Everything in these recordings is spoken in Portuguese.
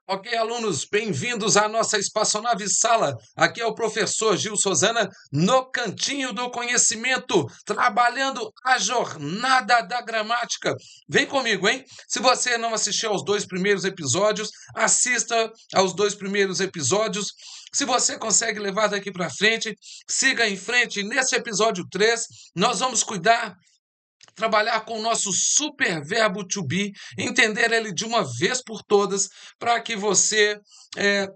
Ok, alunos, bem-vindos à nossa espaçonave sala. Aqui é o professor Gil Sozana, no cantinho do conhecimento, trabalhando a jornada da gramática. Vem comigo, hein? Se você não assistiu aos 2 primeiros episódios, assista aos 2 primeiros episódios. Se você consegue levar daqui para frente, siga em frente. Nesse episódio 3, nós vamos trabalhar com o nosso super verbo to be, entender ele de uma vez por todas, para que você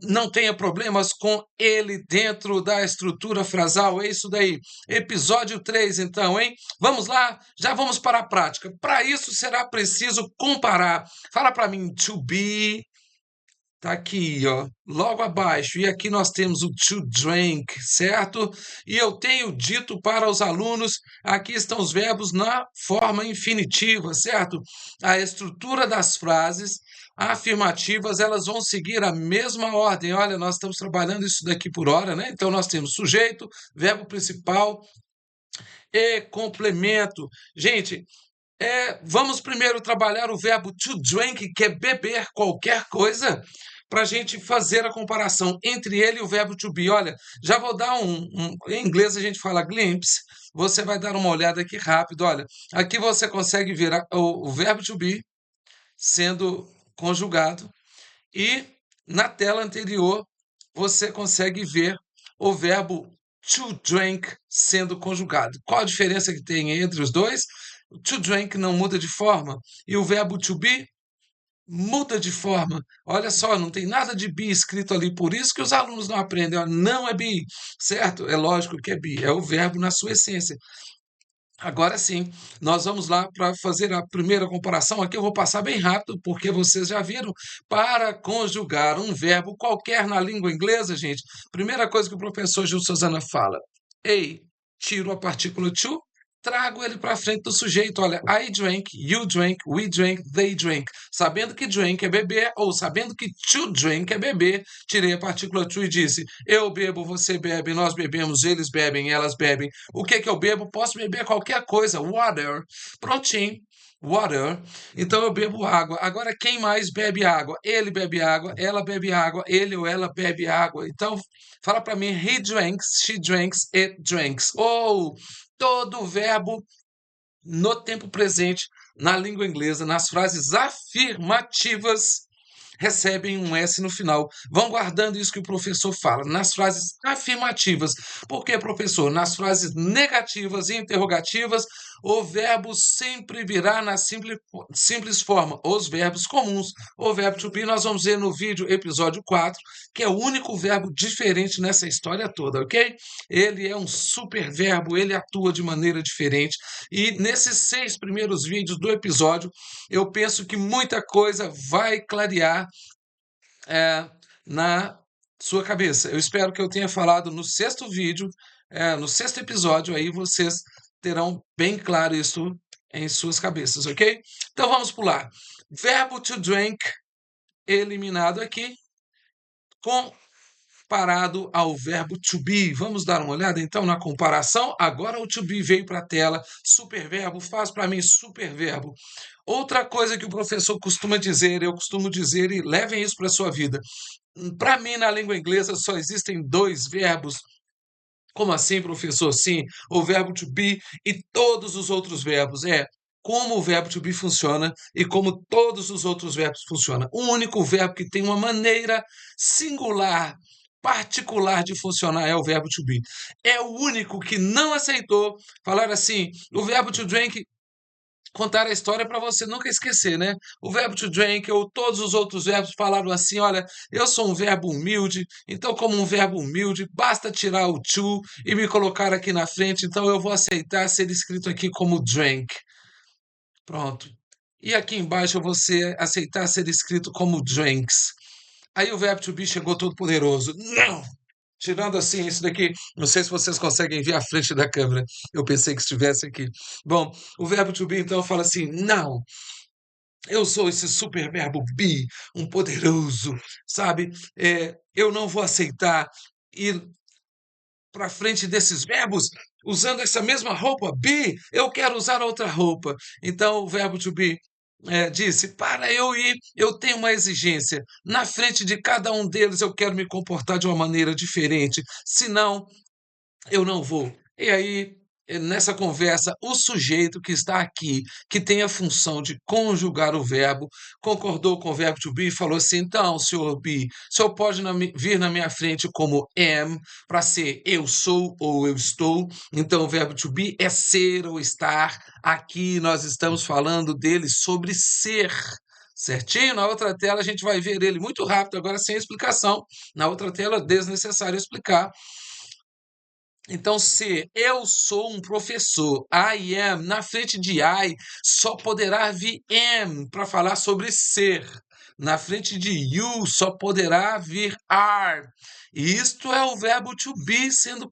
não tenha problemas com ele dentro da estrutura frasal. É isso daí. Episódio 3, então, hein? Vamos lá, já vamos para a prática. Para isso será preciso comparar. Fala para mim, to be. Tá aqui, ó, logo abaixo. E aqui nós temos o to drink, certo? E eu tenho dito para os alunos, aqui estão os verbos na forma infinitiva, certo? A estrutura das frases afirmativas, elas vão seguir a mesma ordem. Olha, nós estamos trabalhando isso daqui por hora, né? Então nós temos sujeito, verbo principal e complemento. Gente, vamos primeiro trabalhar o verbo to drink, que é beber qualquer coisa, para a gente fazer a comparação entre ele e o verbo to be. Olha, já vou dar em inglês a gente fala glimpse, você vai dar uma olhada aqui rápido. Olha, aqui você consegue ver o verbo to be sendo conjugado e na tela anterior você consegue ver o verbo to drink sendo conjugado. Qual a diferença que tem entre os dois? O to drink não muda de forma e o verbo to be muda de forma. Olha só, não tem nada de be escrito ali, por isso que os alunos não aprendem. Ó, não é be, certo? É lógico que é be, é o verbo na sua essência. Agora sim, nós vamos lá para fazer a primeira comparação. Aqui eu vou passar bem rápido, porque vocês já viram. Para conjugar um verbo qualquer na língua inglesa, gente, primeira coisa que o professor Gil Sozana fala: ei, tiro a partícula to, trago ele para frente do sujeito. Olha, I drank, you drank, we drank, they drank. Sabendo que drink é beber, ou sabendo que to drink é beber, tirei a partícula to e disse: eu bebo, você bebe, nós bebemos, eles bebem, elas bebem. O que que eu bebo? Posso beber qualquer coisa. Water. Prontinho. Water. Então eu bebo água. Agora, quem mais bebe água? Ele bebe água, ela bebe água, ele ou ela bebe água. Então, fala para mim: he drinks, she drinks, it drinks. Ou todo verbo no tempo presente, na língua inglesa, nas frases afirmativas, recebem um S no final. Vão guardando isso que o professor fala. Nas frases afirmativas. Por que, professor? Nas frases negativas e interrogativas, o verbo sempre virá na simples forma. Os verbos comuns. O verbo to be, nós vamos ver no vídeo episódio 4, que é o único verbo diferente nessa história toda, ok? Ele é um super verbo, ele atua de maneira diferente. E nesses 6 primeiros vídeos do episódio, eu penso que muita coisa vai clarear na sua cabeça. Eu espero que eu tenha falado no 6º vídeo, no 6º episódio, aí vocês terão bem claro isso em suas cabeças, ok? Então vamos pular. Verbo to drink, eliminado aqui, comparado ao verbo to be. Vamos dar uma olhada então na comparação. Agora o to be veio para a tela. Superverbo, faz para mim superverbo. Outra coisa que o professor costuma dizer, eu costumo dizer, e levem isso para a sua vida. Para mim, na língua inglesa, só existem 2 verbos. Como assim, professor? Sim, o verbo to be e todos os outros verbos. Como o verbo to be funciona e como todos os outros verbos funcionam. O único verbo que tem uma maneira singular, particular de funcionar é o verbo to be. É o único que não aceitou falar assim: o verbo to drink, contar a história para você nunca esquecer, né? O verbo to drink ou todos os outros verbos falaram assim: olha, eu sou um verbo humilde, então, como um verbo humilde, basta tirar o to e me colocar aqui na frente, então eu vou aceitar ser escrito aqui como drank. Pronto. E aqui embaixo eu vou aceitar ser escrito como drinks. Aí o verbo to be chegou todo poderoso. Não! Tirando assim, isso daqui, não sei se vocês conseguem ver a frente da câmera. Eu pensei que estivesse aqui. Bom, o verbo to be então fala assim: não, eu sou esse super verbo be, um poderoso, sabe? Eu não vou aceitar ir para frente desses verbos usando essa mesma roupa. Be, eu quero usar outra roupa. Então, o verbo to be disse: para eu ir, eu tenho uma exigência. Na frente de cada um deles, eu quero me comportar de uma maneira diferente. Senão, eu não vou. E aí, nessa conversa, o sujeito que está aqui, que tem a função de conjugar o verbo, concordou com o verbo to be e falou assim: então, senhor be, o senhor pode vir na minha frente como am, para ser eu sou ou eu estou. Então, o verbo to be é ser ou estar. Aqui nós estamos falando dele sobre ser. Certinho? Na outra tela a gente vai ver ele muito rápido, agora sem explicação. Na outra tela, desnecessário explicar. Então, se eu sou um professor, I am, na frente de I, só poderá vir am para falar sobre ser. Na frente de you, só poderá vir are. E isto é o verbo to be sendo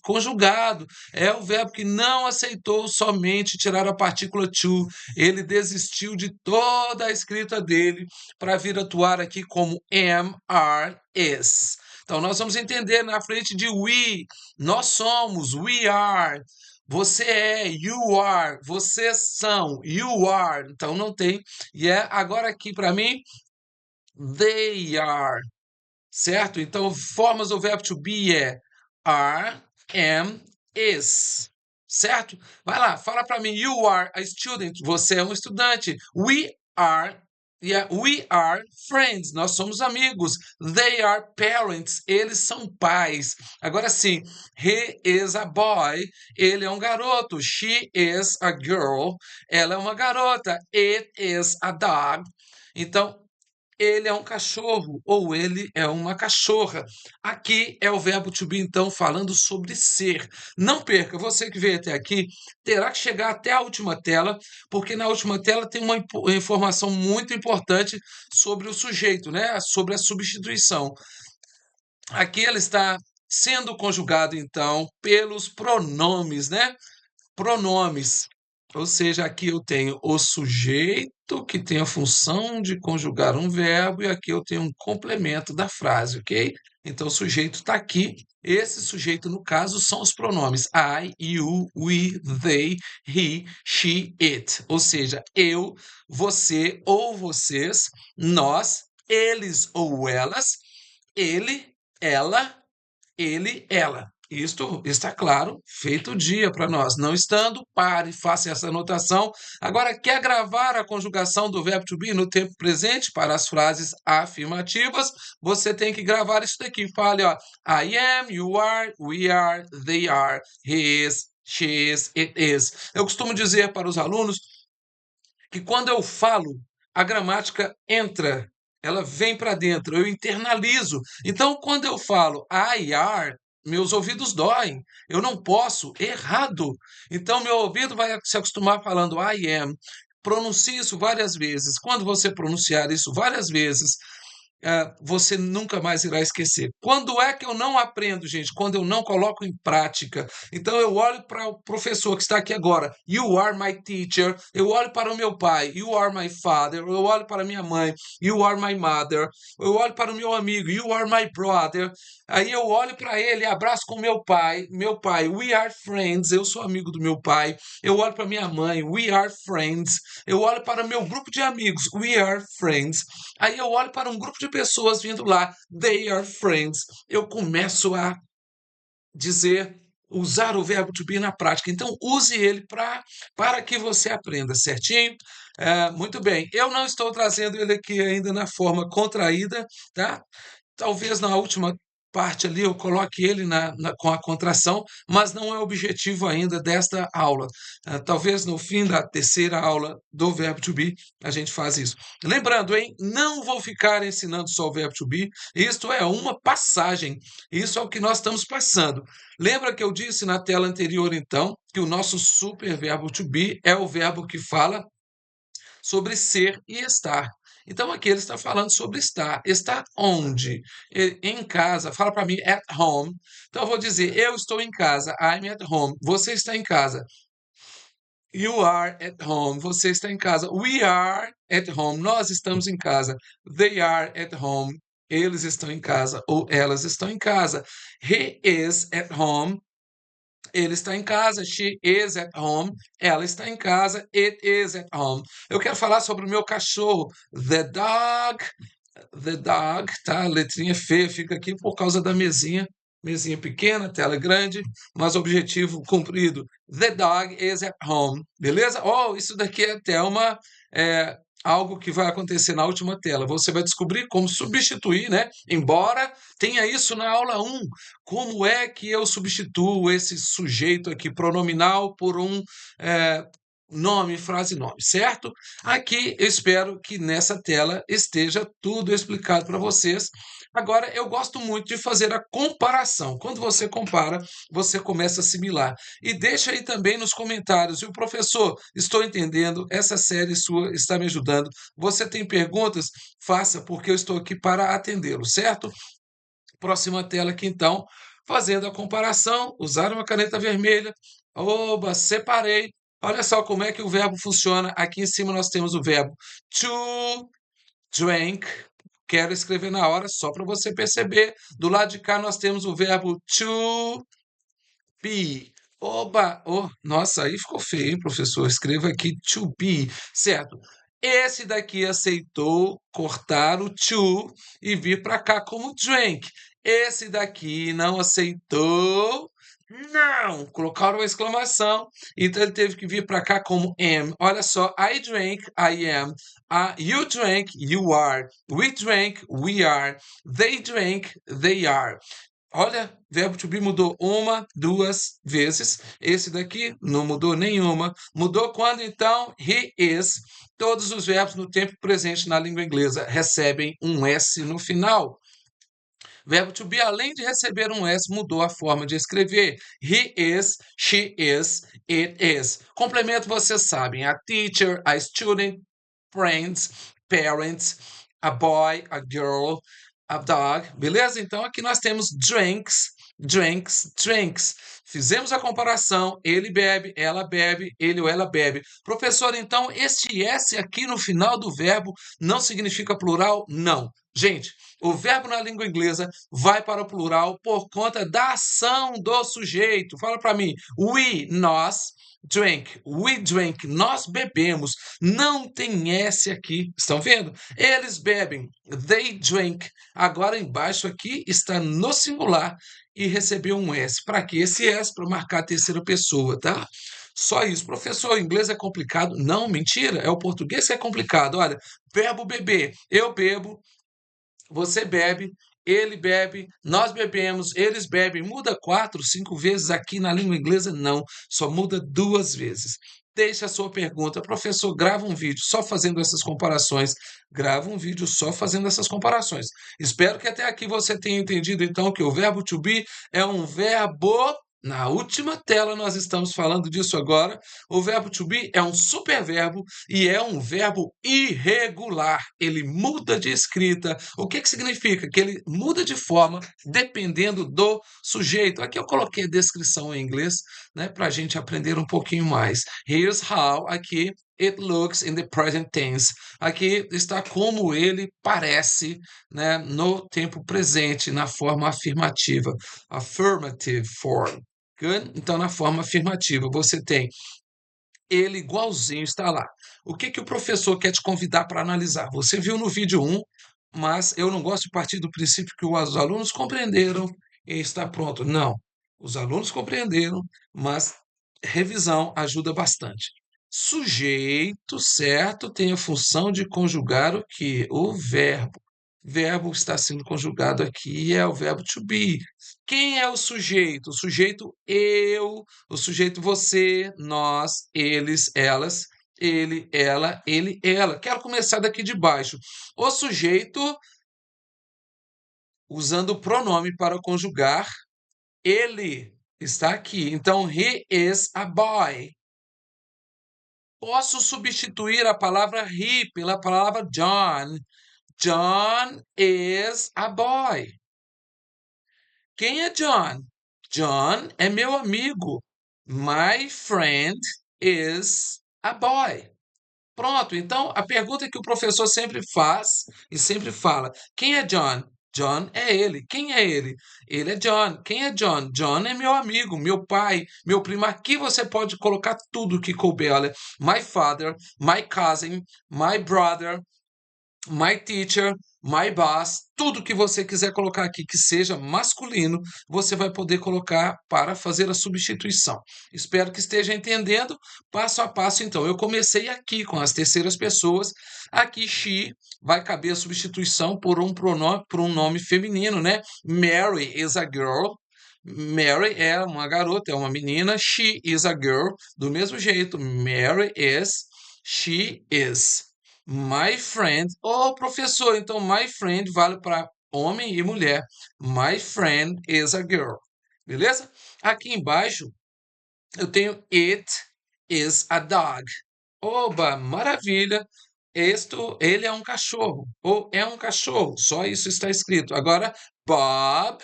conjugado. É o verbo que não aceitou somente tirar a partícula to. Ele desistiu de toda a escrita dele para vir atuar aqui como am, are, is. Então, nós vamos entender na frente de we, nós somos, we are. Você é, you are. Vocês são, you are. Então não tem. E é agora aqui para mim, they are. Certo? Então, formas do verbo to be é are, am, is. Certo? Vai lá, fala para mim. You are a student. Você é um estudante. We are friends. Nós somos amigos. They are parents. Eles são pais. Agora sim, he is a boy. Ele é um garoto. She is a girl. Ela é uma garota. It is a dog. Então, ele é um cachorro ou ele é uma cachorra. Aqui é o verbo to be, então, falando sobre ser. Não perca, você que veio até aqui, terá que chegar até a última tela, porque na última tela tem uma informação muito importante sobre o sujeito, né? Sobre a substituição. Aqui ele está sendo conjugado, então, pelos pronomes, né? Pronomes. Ou seja, aqui eu tenho o sujeito que tem a função de conjugar um verbo e aqui eu tenho um complemento da frase, ok? Então, o sujeito está aqui. Esse sujeito, no caso, são os pronomes I, you, we, they, he, she, it. Ou seja, eu, você ou vocês, nós, eles ou elas, ele, ela, ele, ela. Isto está claro, feito o dia para nós. Não estando, pare, faça essa anotação. Agora, quer gravar a conjugação do verbo to be no tempo presente para as frases afirmativas? Você tem que gravar isso daqui. Fale, ó, I am, you are, we are, they are, he is, she is, it is. Eu costumo dizer para os alunos que quando eu falo, a gramática entra, ela vem para dentro, eu internalizo. Então, quando eu falo I are, meus ouvidos doem. Eu não posso, errado. Então, meu ouvido vai se acostumar falando I am. Pronuncie isso várias vezes. Quando você pronunciar isso várias vezes, você nunca mais irá esquecer. Quando é que eu não aprendo, gente? Quando eu não coloco em prática. Então eu olho para o professor que está aqui agora. You are my teacher. Eu olho para o meu pai. You are my father. Eu olho para a minha mãe. You are my mother. Eu olho para o meu amigo. You are my brother. Aí eu olho para ele, abraço com meu pai. Meu pai, we are friends. Eu sou amigo do meu pai. Eu olho para minha mãe. We are friends. Eu olho para o meu grupo de amigos. We are friends. Aí eu olho para um grupo de pessoas vindo lá, they are friends. Eu começo a dizer, usar o verbo to be na prática. Então, use ele para que você aprenda, certinho? Muito bem. Eu não estou trazendo ele aqui ainda na forma contraída, tá? Talvez na última parte ali eu coloque ele com a contração, mas não é o objetivo ainda desta aula. Talvez no fim da terceira aula do verbo to be a gente faz isso. Lembrando, hein? Não vou ficar ensinando só o verbo to be. Isto é uma passagem. Isso é o que nós estamos passando. Lembra que eu disse na tela anterior, então, que o nosso superverbo to be é o verbo que fala sobre ser e estar. Então aqui ele está falando sobre estar. Estar onde? Em casa. Fala para mim, at home. Então eu vou dizer, eu estou em casa. I'm at home. Você está em casa. You are at home. Você está em casa. We are at home. Nós estamos em casa. They are at home. Eles estão em casa ou elas estão em casa. He is at home. Ele está em casa. She is at home. Ela está em casa. It is at home. Eu quero falar sobre o meu cachorro. The dog. The dog, tá? Letrinha feia fica aqui por causa da mesinha. Mesinha pequena, tela grande, mas objetivo cumprido. The dog is at home. Beleza? Oh, isso daqui é até algo que vai acontecer na última tela. Você vai descobrir como substituir, né? Embora tenha isso na aula 1. Como é que eu substituo esse sujeito aqui pronominal por um nome, frase, nome, certo? Aqui eu espero que nessa tela esteja tudo explicado para vocês. Agora, eu gosto muito de fazer a comparação. Quando você compara, você começa a assimilar. E deixa aí também nos comentários. E o professor, estou entendendo, essa série sua está me ajudando. Você tem perguntas? Faça, porque eu estou aqui para atendê-lo, certo? Próxima tela aqui, então, fazendo a comparação, usar uma caneta vermelha. Oba, separei. Olha só como é que o verbo funciona. Aqui em cima nós temos o verbo to drink. Quero escrever na hora, só para você perceber. Do lado de cá nós temos o verbo to be. Oba! Oh, nossa, aí ficou feio, hein, professor? Escreva aqui to be, certo? Esse daqui aceitou cortar o to e vir para cá como drink. Esse daqui não aceitou. Não! Colocaram uma exclamação. Então ele teve que vir para cá como am. Olha só. I drank, I am. You drank, you are. We drank, we are. They drank, they are. Olha, verbo to be mudou uma, duas vezes. Esse daqui não mudou nenhuma. Mudou quando então he is. Todos os verbos no tempo presente na língua inglesa recebem um S no final. Verbo to be, além de receber um S, mudou a forma de escrever. He is, she is, it is. Complemento, vocês sabem. A teacher, a student, friends, parents, a boy, a girl, a dog. Beleza? Então aqui nós temos drinks, drinks, drinks. Fizemos a comparação. Ele bebe, ele ou ela bebe. Professor, então este S aqui no final do verbo não significa plural? Não. Gente, o verbo na língua inglesa vai para o plural por conta da ação do sujeito. Fala para mim. We, nós, drink. We drink. Nós bebemos. Não tem S aqui. Estão vendo? Eles bebem. They drink. Agora embaixo aqui está no singular e recebeu um S. Para quê? Esse S para marcar a terceira pessoa, tá? Só isso. Professor, o inglês é complicado? Não, mentira. É o português que é complicado. Olha, verbo beber. Eu bebo. Você bebe, ele bebe, nós bebemos, eles bebem. Muda 4, 5 vezes aqui na língua inglesa? Não, só muda 2 vezes. Deixe a sua pergunta. Professor, grava um vídeo só fazendo essas comparações. Grava um vídeo só fazendo essas comparações. Espero que até aqui você tenha entendido, então, que o verbo to be é um verbo. Na última tela nós estamos falando disso agora. O verbo to be é um superverbo e é um verbo irregular. Ele muda de escrita. O que significa? Que ele muda de forma dependendo do sujeito. Aqui eu coloquei a descrição em inglês, né, para a gente aprender um pouquinho mais. Here's how, aqui, it looks in the present tense. Aqui está como ele parece, né, no tempo presente, na forma afirmativa. Affirmative form. Good? Então, na forma afirmativa, você tem ele igualzinho está lá. O que o professor quer te convidar para analisar? Você viu no vídeo 1, mas eu não gosto de partir do princípio que os alunos compreenderam e está pronto. Não. Os alunos compreenderam, mas revisão ajuda bastante. Sujeito, certo, tem a função de conjugar o quê? O verbo. Verbo está sendo conjugado aqui é o verbo to be. Quem é o sujeito? O sujeito eu, o sujeito você, nós, eles, elas, ele, ela. Quero começar daqui de baixo. O sujeito usando o pronome para conjugar, ele está aqui. Então, he is a boy. Posso substituir a palavra he pela palavra John. John is a boy. Quem é John? John é meu amigo. My friend is a boy. Pronto, então a pergunta que o professor sempre faz e sempre fala: quem é John? John é ele. Quem é ele? Ele é John. Quem é John? John é meu amigo, meu pai, meu primo. Aqui você pode colocar tudo que couber. Olha, my father, my cousin, my brother, my teacher, my boss, tudo que você quiser colocar aqui que seja masculino, você vai poder colocar para fazer a substituição. Espero que esteja entendendo passo a passo. Então, eu comecei aqui com as terceiras pessoas. Aqui, she vai caber a substituição por um pronome, por um nome feminino, né? Mary is a girl. Mary é uma garota, é uma menina. She is a girl. Do mesmo jeito, Mary is, she is. My friend, professor, então my friend vale para homem e mulher. My friend is a girl. Beleza? Aqui embaixo eu tenho it is a dog. Oba, maravilha. Ele é um cachorro. Ou é um cachorro. Só isso está escrito. Agora, Bob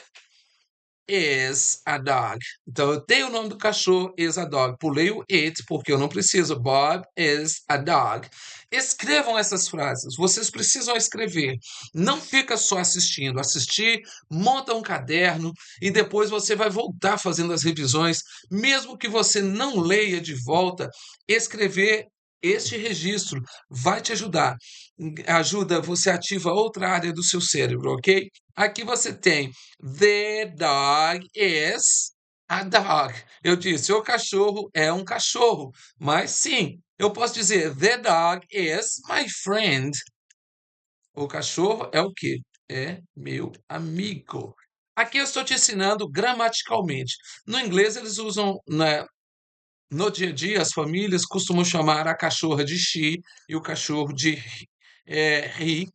is a dog. Então eu tenho o nome do cachorro, is a dog. Pulei o it porque eu não preciso. Bob is a dog. Escrevam essas frases. Vocês precisam escrever. Não fica só assistindo. Assistir, monta um caderno e depois você vai voltar fazendo as revisões. Mesmo que você não leia de volta, escrever este registro vai te ajudar. Ajuda, você ativa outra área do seu cérebro, ok? Aqui você tem The dog is a dog. Eu disse, o cachorro é um cachorro. Mas sim, eu posso dizer, The dog is my friend. O cachorro é o quê? É meu amigo. Aqui eu estou te ensinando gramaticalmente. No inglês, eles usam, né, no dia a dia, as famílias costumam chamar a cachorra de she e o cachorro de he,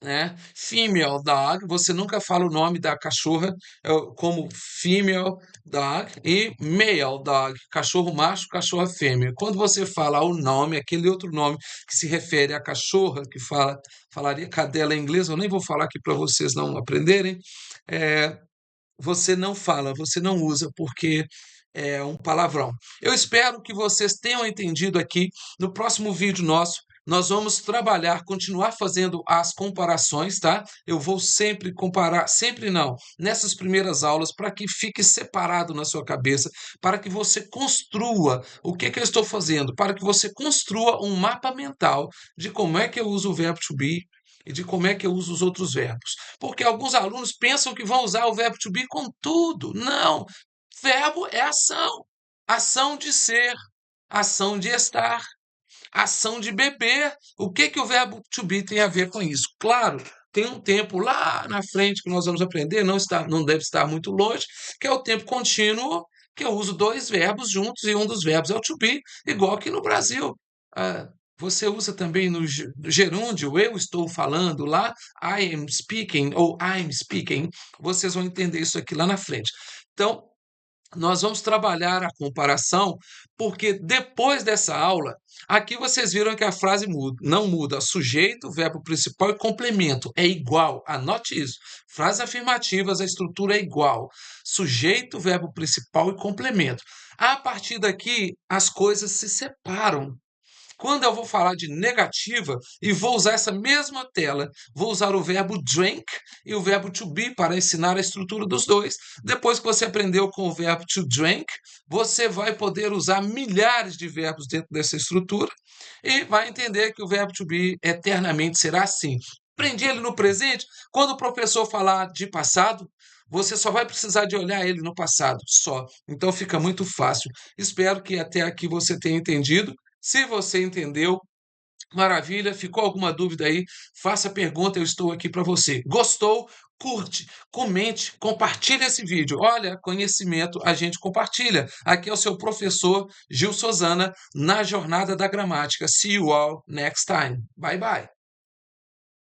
né? Female dog, você nunca fala o nome da cachorra como female dog e male dog, cachorro macho, cachorra fêmea. Quando você fala o nome, aquele outro nome que se refere à cachorra, que falaria cadela em inglês, eu nem vou falar aqui para vocês não aprenderem, você não fala, você não usa, porque é um palavrão. Eu espero que vocês tenham entendido aqui. No próximo vídeo nosso, nós vamos trabalhar, continuar fazendo as comparações, tá? Eu vou sempre comparar, sempre não, nessas primeiras aulas, para que fique separado na sua cabeça, para que você construa o que eu estou fazendo, para que você construa um mapa mental de como é que eu uso o verbo to be e de como é que eu uso os outros verbos. Porque alguns alunos pensam que vão usar o verbo to be com tudo. Não! Verbo é ação. Ação de ser, ação de estar, ação de beber. O que o verbo to be tem a ver com isso? Claro, tem um tempo lá na frente que nós vamos aprender, não deve estar muito longe, que é o tempo contínuo, que eu uso dois verbos juntos e um dos verbos é o to be, igual aqui no Brasil. Você usa também no gerúndio, eu estou falando lá, I am speaking ou I'm speaking. Vocês vão entender isso aqui lá na frente. Então, nós vamos trabalhar a comparação, porque depois dessa aula, aqui vocês viram que a frase não muda. Sujeito, verbo principal e complemento. É igual. Anote isso. Frases afirmativas, a estrutura é igual. Sujeito, verbo principal e complemento. A partir daqui, as coisas se separam. Quando eu vou falar de negativa e vou usar essa mesma tela, vou usar o verbo drink e o verbo to be para ensinar a estrutura dos dois. Depois que você aprendeu com o verbo to drink, você vai poder usar milhares de verbos dentro dessa estrutura e vai entender que o verbo to be eternamente será assim. Aprendi ele no presente. Quando o professor falar de passado, você só vai precisar de olhar ele no passado, só. Então fica muito fácil. Espero que até aqui você tenha entendido. Se você entendeu, maravilha. Ficou alguma dúvida aí? Faça pergunta, eu estou aqui para você. Gostou? Curte, comente, compartilhe esse vídeo. Olha, conhecimento a gente compartilha. Aqui é o seu professor Gil Sozana na Jornada da Gramática. See you all next time. Bye bye.